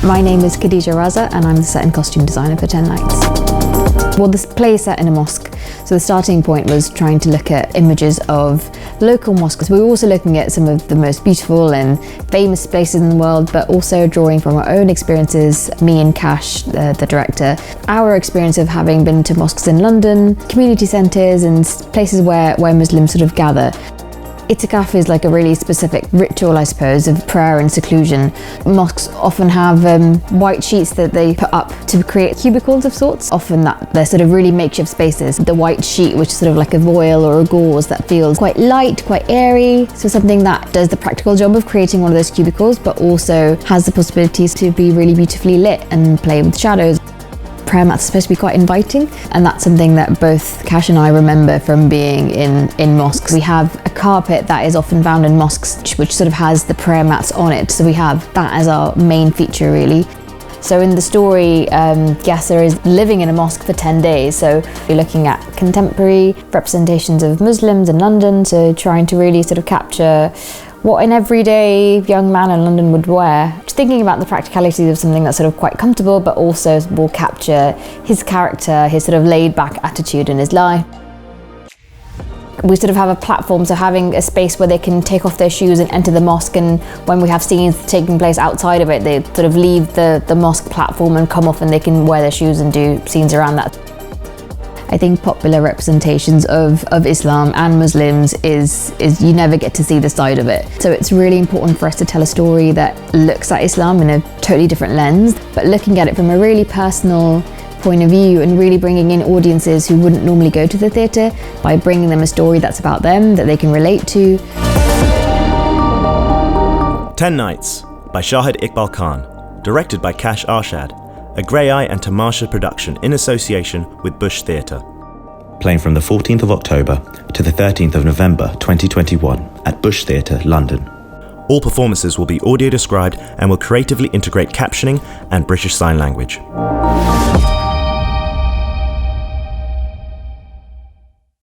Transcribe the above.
My name is Khadija Raza and I'm the set and costume designer for 10 Nights. Well, this play is set in a mosque, so the starting point was trying to look at images of local mosques. We were also looking at some of the most beautiful and famous places in the world, but also drawing from our own experiences, me and Kash, the director, our experience of having been to mosques in London, community centres and places where Muslims sort of gather. Itikaf is like a really specific ritual, I suppose, of prayer and seclusion. Mosques often have white sheets that they put up to create cubicles of sorts. Often they're sort of really makeshift spaces. The white sheet, which is sort of like a voile or a gauze that feels quite light, quite airy. So something that does the practical job of creating one of those cubicles, but also has the possibilities to be really beautifully lit and play with shadows. Prayer mats are supposed to be quite inviting, and that's something that both Kash and I remember from being in mosques. We have a carpet that is often found in mosques which sort of has the prayer mats on it, so we have that as our main feature really. So in the story, Yasser is living in a mosque for 10 days, so you're looking at contemporary representations of Muslims in London, so trying to really sort of capture what an everyday young man in London would wear. Just thinking about the practicalities of something that's sort of quite comfortable, but also will capture his character, his sort of laid back attitude in his life. We sort of have a platform, so having a space where they can take off their shoes and enter the mosque, and when we have scenes taking place outside of it, they sort of leave the mosque platform and come off and they can wear their shoes and do scenes around that. I think popular representations of Islam and Muslims is you never get to see the side of it. So it's really important for us to tell a story that looks at Islam in a totally different lens, but looking at it from a really personal point of view and really bringing in audiences who wouldn't normally go to the theatre by bringing them a story that's about them, that they can relate to. 10 Nights by Shahid Iqbal Khan, directed by Kash Arshad. A Graeae and Tamasha production in association with Bush Theatre. Playing from the 14th of October to the 13th of November 2021 at Bush Theatre, London. All performances will be audio described and will creatively integrate captioning and British Sign Language.